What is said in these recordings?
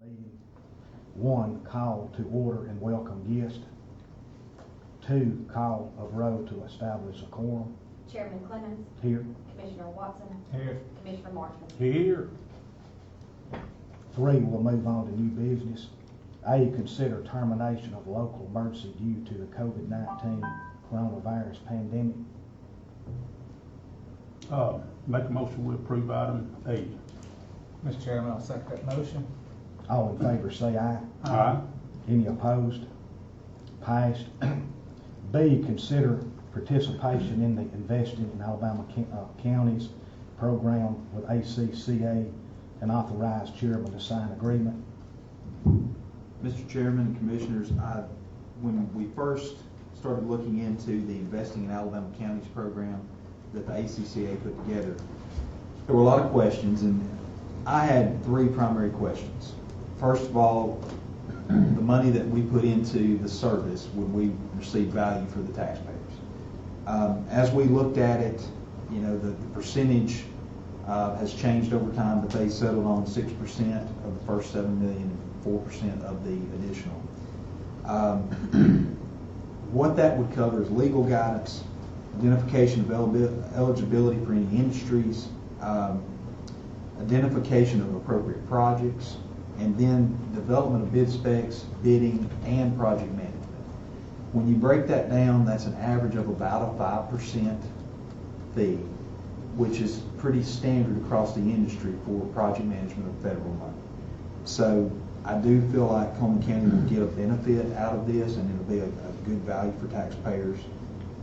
Meeting 1, call to order and welcome guests. 2, call of roll to establish a quorum. Chairman Clemens. Here. Commissioner Watson. Here. Commissioner Marshall. Here. 3, we'll move on to new business. A, consider termination of local emergency due to the COVID-19 coronavirus pandemic. Make a motion we approve item A. Mr. Chairman, I'll second that motion. All in favor say aye. Aye. Any opposed? Passed. B, consider participation in the Investing in Alabama Counties program with ACCA and authorize chairman to sign agreement. Mr. Chairman, Commissioners, when we first started looking into the Investing in Alabama Counties program that the ACCA put together, there were a lot of questions, and I had 3 primary questions. First of all, the money that we put into the service, would we receive value for the taxpayers? As we looked at it, the percentage has changed over time, but they settled on 6% of the first $7 million and 4% of the additional. What that would cover is legal guidance, identification of eligibility for any industries, identification of appropriate projects, and then development of bid specs, bidding, and project management. When you break that down, that's an average of about a 5% fee, which is pretty standard across the industry for project management of federal money. So I do feel like Cullman County will get a benefit out of this, and it'll be a good value for taxpayers.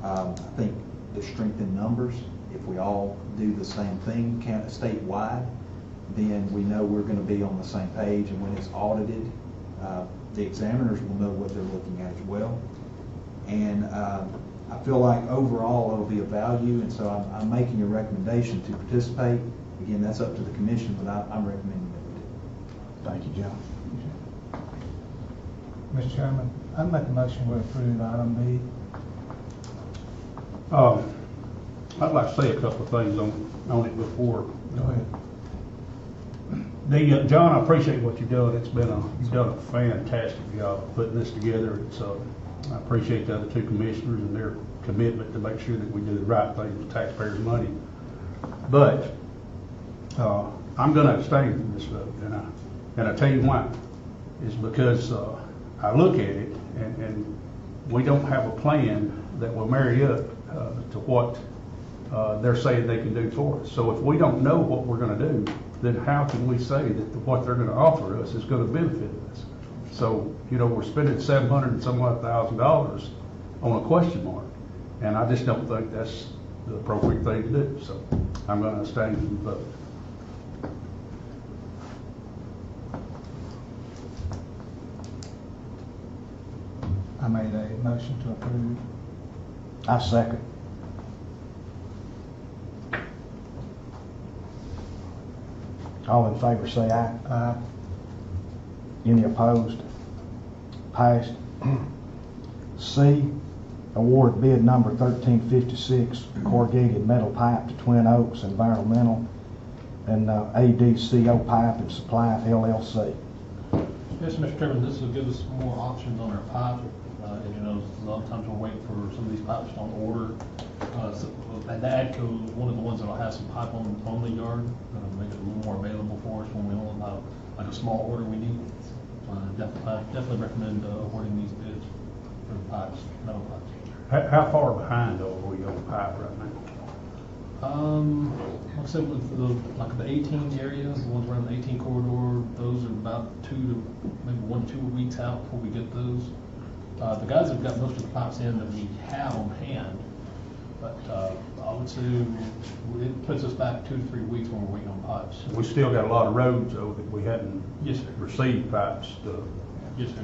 I think the strength in numbers, if we all do the same thing statewide, then we know we're going to be on the same page, and when it's audited, the examiners will know what they're looking at as well. And I feel like overall it'll be a value, and so I'm making a recommendation to participate. Again, that's up to the commission, but I'm recommending that we do. Thank you, John. Mr. Chairman, I make a motion we approve item B. I'd like to say a couple of things on it before. Go ahead. John, I appreciate what you've done. You've done a fantastic job putting this together. I appreciate the other 2 commissioners and their commitment to make sure that we do the right thing with taxpayers' money. But I'm going to abstain from this vote, and I tell you why. Is because I look at it and we don't have a plan that will marry up to what they're saying they can do for us. So if we don't know what we're going to do, then how can we say that what they're going to offer us is going to benefit us? So, we're spending $700 and some odd thousand on a question mark, and I just don't think that's the appropriate thing to do. So I'm going to abstain from the vote. I made a motion to approve. I second. All in favor say aye. Aye. Any opposed? Passed. C, award bid number 1356, corrugated metal pipe to Twin Oaks Environmental and ADCO Pipe and Supply LLC. Yes, Mr. Chairman, this will give us more options on our pipe. As you know, a lot of times we're waiting for some of these pipes on order. And the ADCO is one of the ones that will have some pipe on the yard, make it a little more available for us when we only have like a small order we need. Definitely recommend awarding these bids for the pipes, metal pipes. How far behind are we on pipe right now? Like I said, with the 18 area, the ones around the 18 corridor, those are about 2 to maybe 1 to 2 weeks out before we get those. The guys have got most of the pipes in that we have on hand, but I would say it puts us back 2 to 3 weeks when we're waiting on pipes. We still got a lot of roads though that we hadn't received pipes to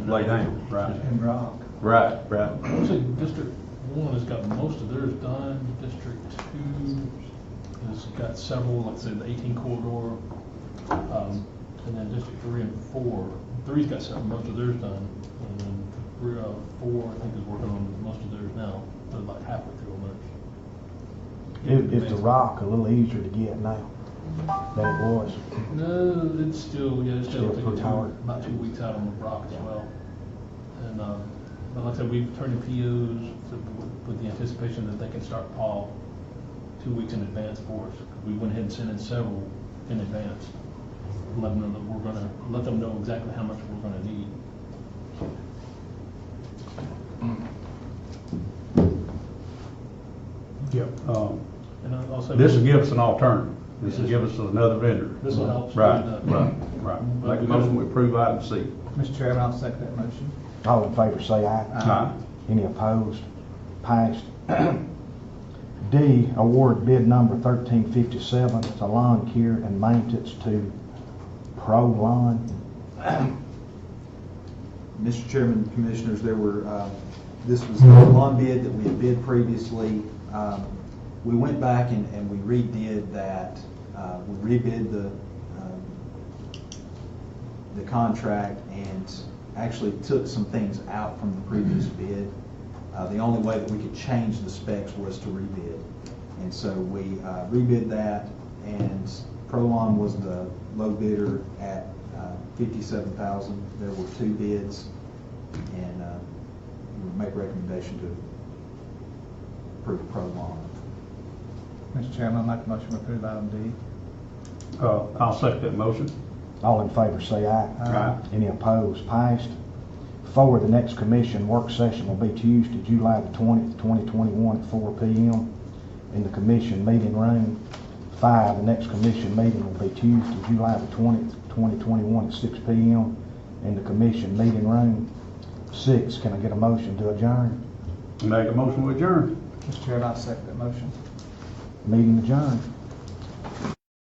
lay down, right? And rock. Right. I would say District 1 has got most of theirs done. District 2 has got several, like I said, the 18 corridor, and then District 3 and 4. 3's got most of theirs done, and then 4 I think is working on most of theirs now. They're about halfway through on theirs. Is the rock a little easier to get now? than it was? No, it's still, yeah, it's still Still pretty hard. about 2 weeks out on the block as well. And, but like I said, we've turned in POs with the anticipation that they can start Paul 2 weeks in advance for us. We went ahead and sent in several in advance. Let them know that we're gonna, let them know exactly how much we're gonna need. Yep. And I'll say. This will give us an alternative. This will give us another vendor. This will help. Right, speed it up. right. Make a motion, we approve item C. Mr. Chairman, I'll second that motion. All in favor say aye. Aye. Any opposed? Passed. D, award bid number 1357 to lawn care and maintenance to Pro Lawn. Mr. Chairman, Commissioners, there were, this was the lawn bid that we had bid previously. We went back and we redid that, we rebid the contract and actually took some things out from the previous bid. The only way that we could change the specs was to rebid. And so we rebid that, and Prolon was the low bidder at $57,000. There were 2 bids, and we would make a recommendation to approve Prolon. Mr. Chairman, I'll make a motion to approve item D. I'll second that motion. All in favor say aye. Aye. Any opposed? Passed. 4, the next commission work session will be Tuesday, July the 20th, 2021 at 4 p.m. in the commission meeting room. 5, the next commission meeting will be Tuesday, July the 20th, 2021 at 6 p.m. in the commission meeting room. 6, can I get a motion to adjourn? Make a motion, we adjourn. Mr. Chairman, I'll second that motion. Meeting adjourned.